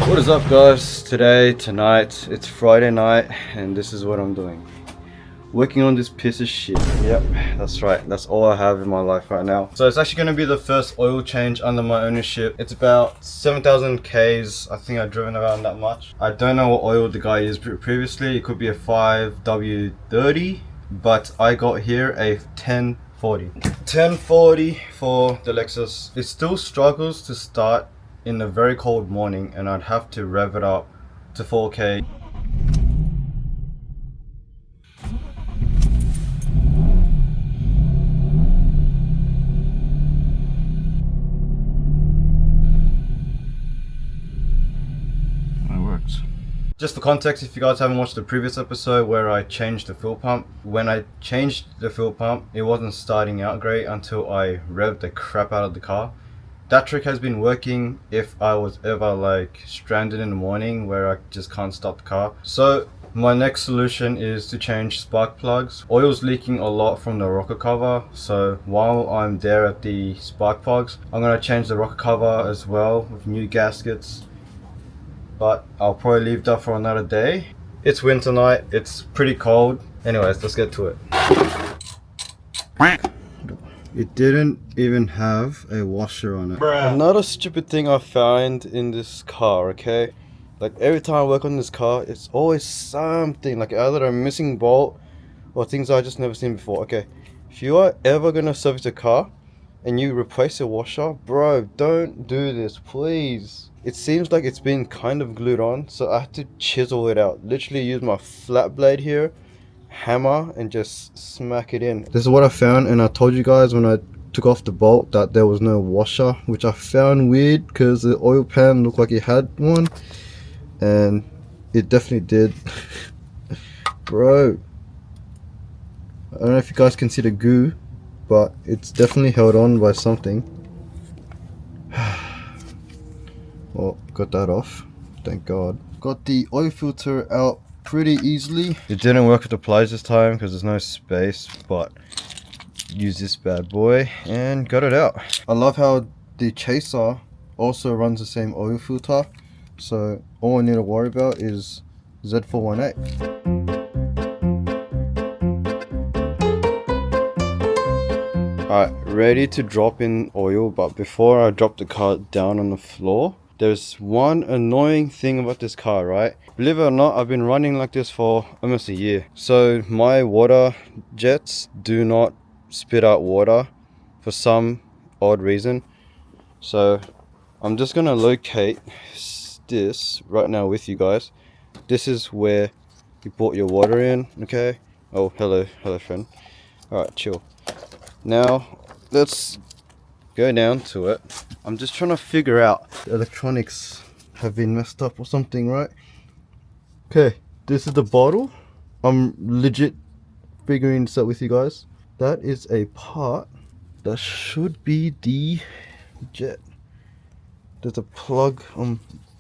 What is up guys? Tonight, it's Friday night and this is what I'm doing. Working on this piece of shit. Yep, that's right. That's all I have in my life right now. So it's actually going to be the first oil change under my ownership. It's about 7,000 Ks. I think I've driven around that much. I don't know what oil the guy used previously. It could be a 5W30, but I got here a 1040. 1040 for the Lexus. It still struggles to start in a very cold morning and I'd have to rev it up to 4K. Just for context, if you guys haven't watched the previous episode where I changed the fuel pump, when I changed the fuel pump, it wasn't starting out great until I revved the crap out of the car. That trick has been working if I was ever like stranded in the morning where I just can't start the car. So my next solution is to change spark plugs. Oil's leaking a lot from the rocker cover, so while I'm there at the spark plugs, I'm going to change the rocker cover as well with new gaskets. But I'll probably leave that for another day. It's winter night, it's pretty cold. Anyways, let's get to it. It didn't even have a washer on it. Bruh. Another stupid thing I found in this car, okay? Like every time I work on this car, it's always something, like either a missing bolt or things I just never seen before. Okay, if you are ever gonna service a car and you replace a washer, bro, don't do this, please. It seems like it's been kind of glued on, so I have to chisel it out. Literally use my flat blade here, hammer, and just smack it in. This is what I found, and I told you guys when I took off the bolt that there was no washer, which I found weird because the oil pan looked like it had one, and it definitely did. Bro, I don't know if you guys can see the goo, but it's definitely held on by something. Well, got that off, thank God. Got the oil filter out pretty easily. It didn't work with the pliers this time because there's no space, but use this bad boy and got it out. I love how the chaser also runs the same oil filter, so all I need to worry about is Z418. Alright, ready to drop in oil, but before I drop the car down on the floor, there's one annoying thing about this car, right? Believe it or not, I've been running like this for almost a year. So my water jets do not spit out water for some odd reason. So I'm just gonna locate this right now with you guys. This is where you put your water in, okay? Oh, hello friend. Alright, chill. Now, let's go down to it. I'm just trying to figure out the electronics have been messed up or something, right? Okay, this is the bottle. I'm legit figuring this out with you guys. That is a part that should be the jet. There's a plug on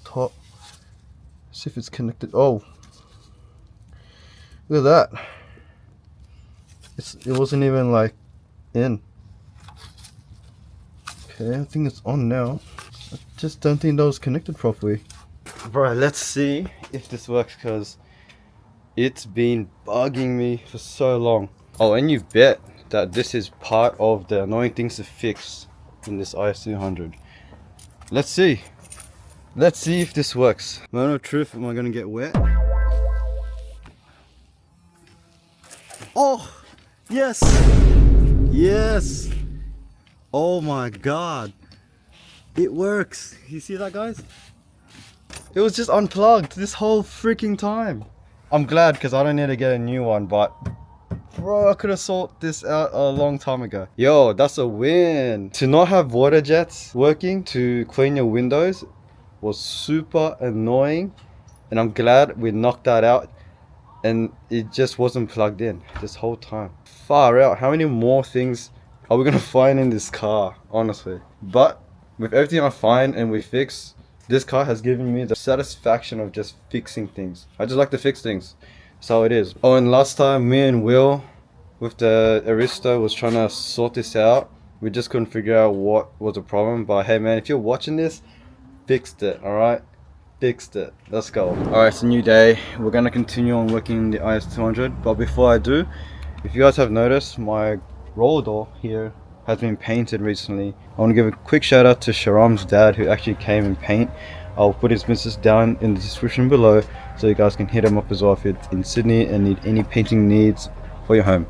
top. See if it's connected. Oh, look at that. It wasn't even like in. Okay, I think it's on now. I just don't think that was connected properly. Bro, let's see if this works because it's been bugging me for so long. Oh, and you bet that this is part of the annoying things to fix in this IS200. Let's see. Let's see if this works. Moment of truth, am I gonna get wet? Oh, yes. Yes. Oh my God. It works. You see that, guys? It was just unplugged this whole freaking time. I'm glad because I don't need to get a new one, but bro, I could have sorted this out a long time ago. Yo, that's a win. To not have water jets working to clean your windows was super annoying, and I'm glad we knocked that out and it just wasn't plugged in this whole time. Far out. How many more things are we gonna find in this car, honestly? But with everything I find and we fix, this car has given me the satisfaction of just fixing things. I just like to fix things. That's how it is. Oh, and last time me and Will with the Aristo was trying to sort this out. We just couldn't figure out what was the problem. But hey man, if you're watching this, fixed it, alright? fixed it. Let's go. Alright, it's a new day. We're gonna continue on working the IS200, but before I do, if you guys have noticed, my roller door here has been painted recently. I want to give a quick shout out to Sharam's dad who actually came and paint. I'll put his business down in the description below so you guys can hit him up as well if you're in Sydney and need any painting needs for your home.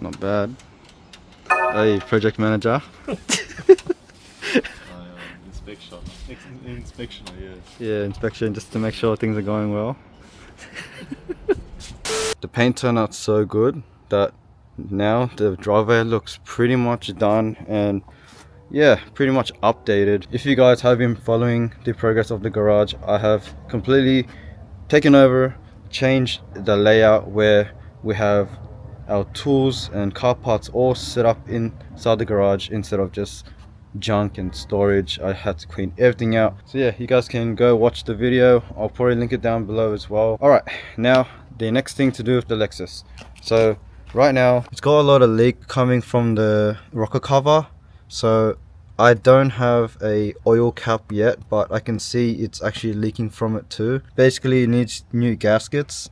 Not bad. Hey, project manager. Inspection, yeah. Yeah, inspection just to make sure things are going well. The paint turned out so good that now the driveway looks pretty much done and yeah, pretty much updated. If you guys have been following the progress of the garage, I have completely taken over, changed the layout where we have our tools and car parts all set up inside the garage instead of just junk and storage. I had to clean everything out. So yeah, you guys can go watch the video. I'll probably link it down below as well. Alright, now the next thing to do with the Lexus. So right now it's got a lot of leak coming from the rocker cover. So I don't have a oil cap yet, but I can see it's actually leaking from it too. Basically it needs new gaskets.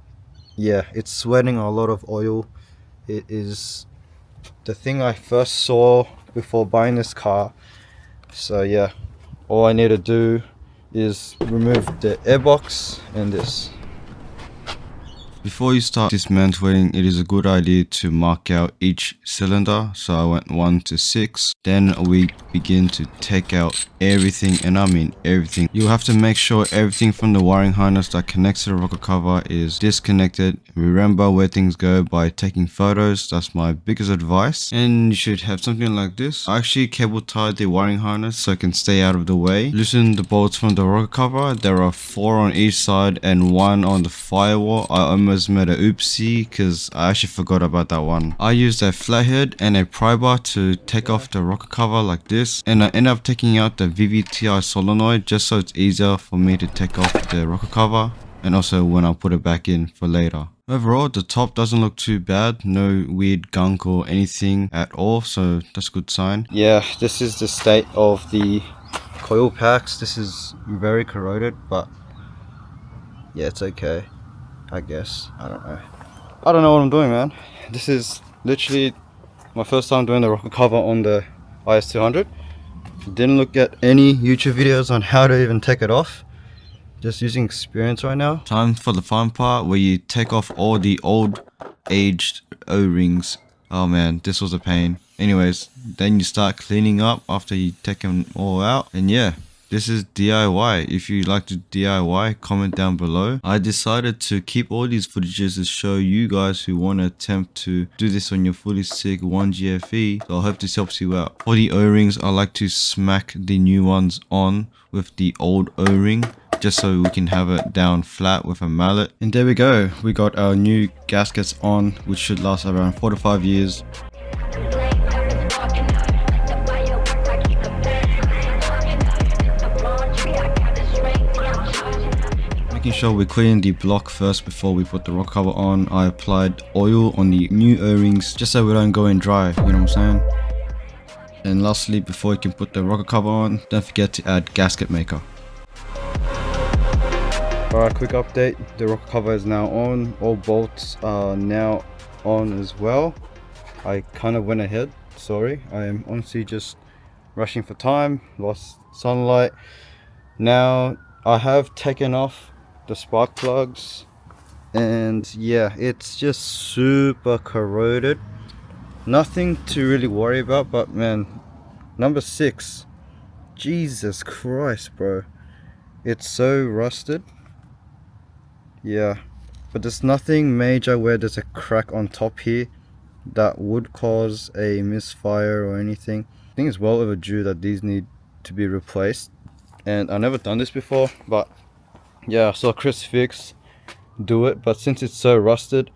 Yeah, it's sweating a lot of oil. It is the thing I first saw before buying this car. So yeah, all I need to do is remove the airbox and this. Before you start dismantling, it is a good idea to mark out each cylinder. So I went 1 to 6. Then we begin to take out everything, and I mean everything. You have to make sure everything from the wiring harness that connects to the rocker cover is disconnected. Remember where things go by taking photos. That's my biggest advice. And you should have something like this. I actually cable tied the wiring harness so it can stay out of the way. Loosen the bolts from the rocker cover. There are 4 on each side and 1 on the firewall. I almost made a oopsie because I actually forgot about that one. I used a flathead and a pry bar to take off the rocker cover like this, and I ended up taking out the VVTi solenoid just so it's easier for me to take off the rocker cover and also when I put it back in for later. Overall, the top doesn't look too bad, no weird gunk or anything at all, so that's a good sign. Yeah, this is the state of the coil packs. This is very corroded, but yeah, it's okay, I guess. I don't know what I'm doing, man. This is literally my first time doing the rocker cover on the IS200. Didn't look at any YouTube videos on how to even take it off. Just using experience right now. Time for the fun part where you take off all the old aged O-rings. Oh man, this was a pain. Anyways, then you start cleaning up after you take them all out. And yeah, this is DIY. If you like to DIY, comment down below. I decided to keep all these footages to show you guys who want to attempt to do this on your fully sick 1GFE. So I hope this helps you out. For the O-rings, I like to smack the new ones on with the old O-ring, just so we can have it down flat with a mallet. And there we go. We got our new gaskets on, which should last around 4 to 5 years. Making sure we clean the block first before we put the rock cover on. I applied oil on the new O-rings just so we don't go in dry, you know what I'm saying? And lastly, before you can put the rocker cover on, don't forget to add gasket maker. Alright, quick update. The rocker cover is now on. All bolts are now on as well. I kind of went ahead, sorry. I am honestly just rushing for time, lost sunlight. Now I have taken off the spark plugs and yeah, it's just super corroded. Nothing to really worry about, but man, number 6, Jesus Christ, bro, it's so rusted. Yeah, but there's nothing major where there's a crack on top here that would cause a misfire or anything. I think it's well overdue that these need to be replaced, and I've never done this before, but yeah, I saw Chris Fix do it, but since it's so rusted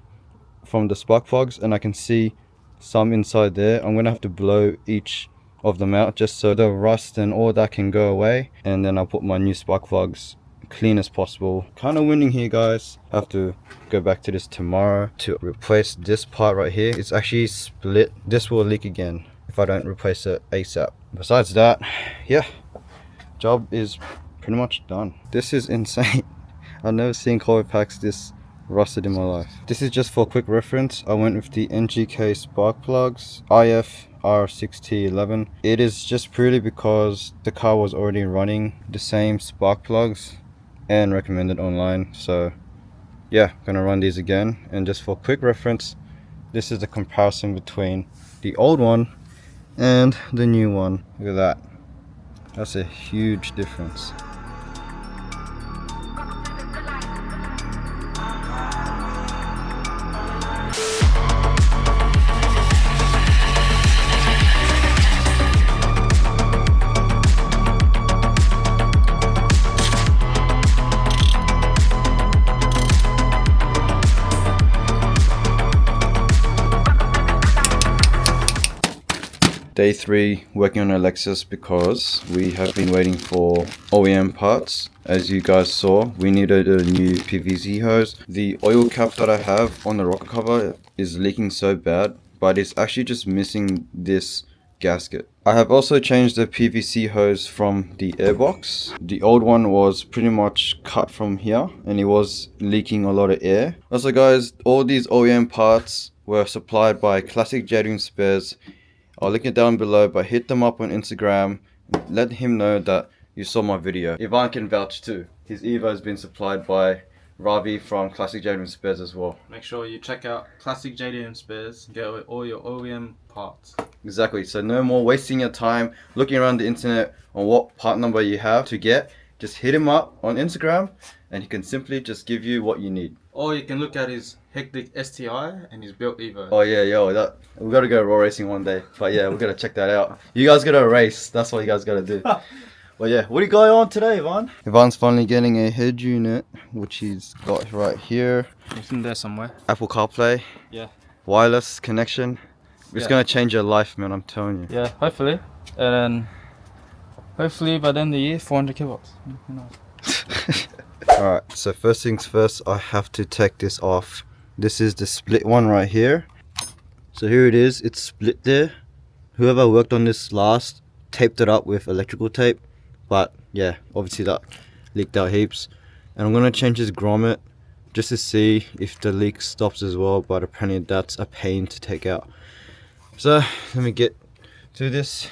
from the spark plugs and I can see some inside there, I'm gonna have to blow each of them out just so the rust and all that can go away, and then I'll put my new spark plugs clean as possible. Kind of winning here, guys. Have to go back to this tomorrow to replace this part right here. It's actually split. This will leak again if I don't replace it ASAP. Besides that, yeah, job is pretty much done. This is insane. I've never seen coil packs this rusted in my life. This is just for quick reference. I went with the NGK spark plugs IF R6T11. It is just purely because the car was already running the same spark plugs and recommended online. So yeah, gonna run these again. And just for quick reference, this is the comparison between the old one and the new one. Look at that. That's a huge difference. Day 3 working on a Lexus because we have been waiting for OEM parts. As you guys saw, we needed a new PVC hose. The oil cap that I have on the rocker cover is leaking so bad, but it's actually just missing this gasket. I have also changed the PVC hose from the airbox. The old one was pretty much cut from here and it was leaking a lot of air. Also guys, all these OEM parts were supplied by Classic J Spares. I'll link it down below, but hit them up on Instagram. Let him know that you saw my video. Ivan can vouch too. His Evo has been supplied by Ravi from Classic JDM Spares as well. Make sure you check out Classic JDM Spares. Get all your OEM parts. Exactly. So no more wasting your time looking around the internet on what part number you have to get. Just hit him up on Instagram and he can simply just give you what you need. Or you can look at his hectic STI and his built Evo. Oh yeah, yo, we gotta go raw racing one day. But yeah, we gotta check that out. You guys gotta race. That's what you guys gotta do. Well yeah, what do you got on today, Ivan? Ivan's finally getting a head unit, which he's got right here. It's in there somewhere. Apple CarPlay. Yeah. Wireless connection. It's gonna change your life, man, I'm telling you. Yeah, hopefully. And then hopefully by the end of the year, 400 kilowatts. Who knows? Alright, so first things first, I have to take this off. This is the split one right here. So here it is, it's split there. Whoever worked on this last taped it up with electrical tape. But yeah, obviously that leaked out heaps. And I'm going to change this grommet just to see if the leak stops as well. But apparently that's a pain to take out. So let me get to this.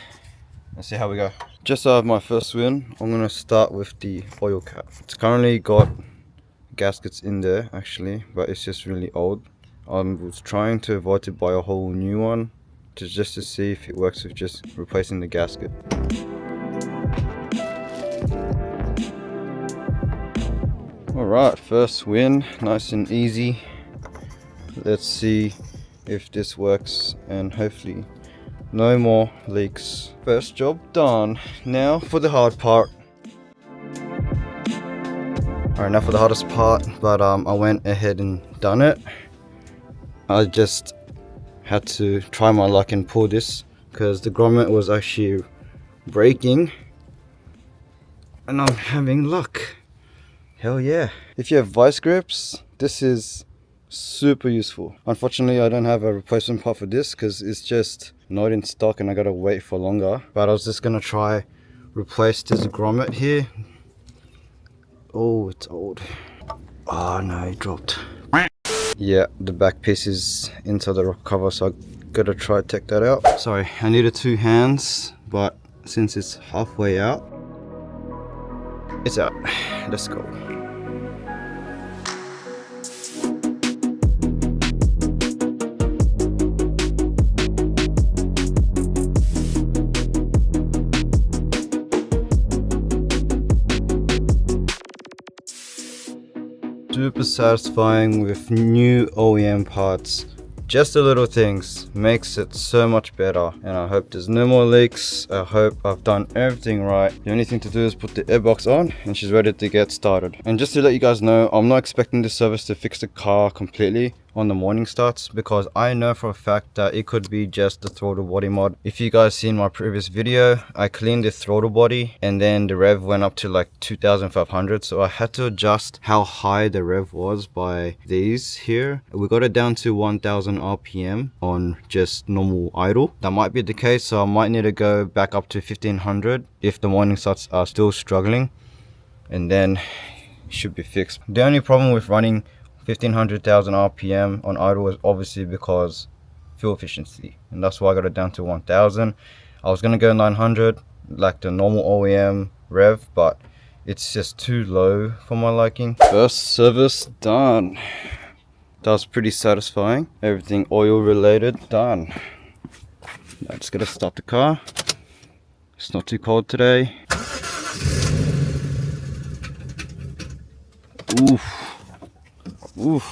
Let's see how we go. Just out of my first win, I'm going to start with the oil cap. It's currently got gaskets in there actually, but it's just really old. I was trying to avoid to buy a whole new one just to see if it works with just replacing the gasket. Alright, first win, nice and easy. Let's see if this works and hopefully no more leaks. First job done. Now for the hard part. Alright, now for the hardest part, but I went ahead and done it. I just had to try my luck and pull this because the grommet was actually breaking and I'm having luck. Hell yeah. If you have vice grips, this is super useful. Unfortunately, I don't have a replacement part for this because it's just not in stock and I gotta wait for longer. But I was just gonna try replace this grommet here. Oh, it's old. Oh no, it dropped. Yeah, the back piece is into the rock cover, so I gotta try to take that out. Sorry, I needed 2 hands, but since it's halfway out, it's out. Let's go. Super satisfying with new OEM parts. Just the little things makes it so much better, and I hope there's no more leaks. I hope I've done everything right. The only thing to do is put the airbox on and she's ready to get started. And just to let you guys know, I'm not expecting this service to fix the car completely. on the morning starts, because I know for a fact that it could be just the throttle body mod. If you guys seen my previous video, I cleaned the throttle body and then the rev went up to like 2500, so I had to adjust how high the rev was by these here. We got it down to 1000 rpm on just normal idle. That might be the case, so I might need to go back up to 1500 if the morning starts are still struggling, and then it should be fixed. The only problem with running 1500 rpm on idle is obviously because fuel efficiency, and that's why I got it down to 1000. I was gonna go 900 like the normal OEM rev, but it's just too low for my liking. First service done. That was pretty satisfying. Everything oil related done. Now just gotta start the car. It's not too cold today. Oof. Oof.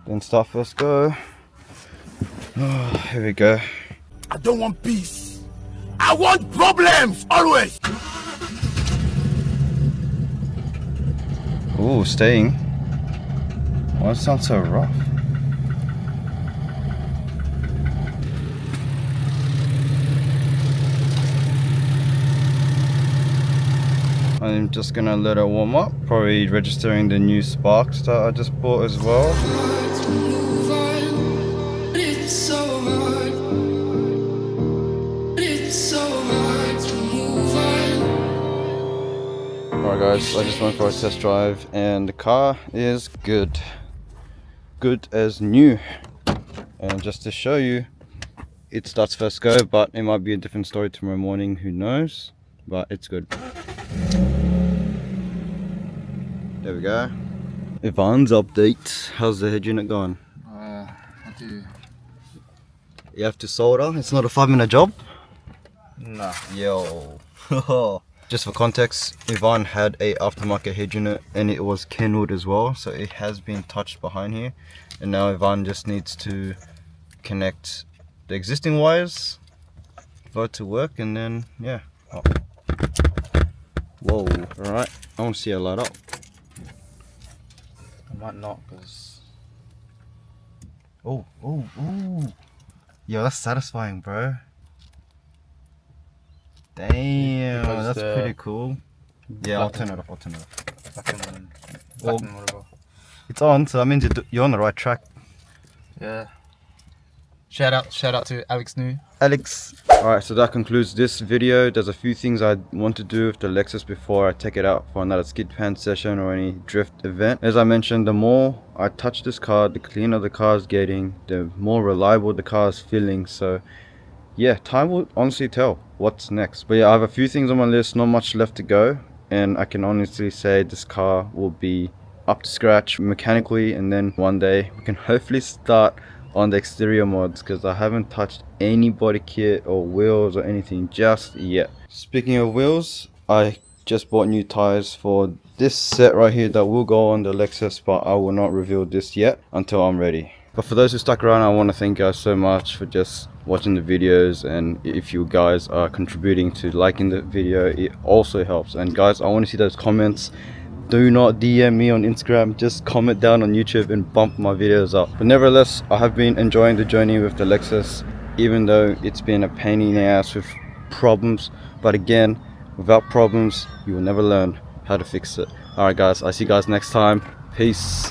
Then start first go. Oh, here we go. I don't want peace. I want problems always. Ooh, staying. Why does it sound so rough? I'm just gonna let it warm up. Probably registering the new sparks that I just bought as well. Alright guys, I just went for a test drive and the car is good. Good as new. And just to show you, it starts first go, but it might be a different story tomorrow morning, who knows, but it's good. There we go. Ivan's update. How's the head unit going? You have to solder? It's not a 5-minute job? Nah. Yo. Just for context, Ivan had a aftermarket head unit and it was Kenwood as well, so it has been touched behind here, and now Ivan just needs to connect the existing wires for it to work, and then yeah. Oh. Whoa, alright, I want to see it light up. I might not, because... Oh. Yo, that's satisfying, bro. Damn, Because that's pretty cool. Yeah, I'll turn it off. Well, whatever. it's on, so that means you're on the right track. Yeah. Shout out to Alex New. Alex. Alright, so that concludes this video. There's a few things I want to do with the Lexus before I take it out for another skid pan session or any drift event. As I mentioned, the more I touch this car, the cleaner the car is getting, the more reliable the car is feeling. So yeah, time will honestly tell what's next. But yeah, I have a few things on my list, not much left to go, and I can honestly say this car will be up to scratch mechanically, and then one day we can hopefully start on the exterior mods, because I haven't touched any body kit or wheels or anything just yet. Speaking of wheels, I just bought new tires for this set right here that will go on the Lexus, but I will not reveal this yet until I'm ready. But for those who stuck around, I want to thank you guys so much for just watching the videos, and if you guys are contributing to liking the video, it also helps. And guys, I want to see those comments. Do not DM me on Instagram, just comment down on YouTube and bump my videos up. But nevertheless, I have been enjoying the journey with the Lexus, even though it's been a pain in the ass with problems. But again, without problems, you will never learn how to fix it. Alright guys, I'll see you guys next time. Peace.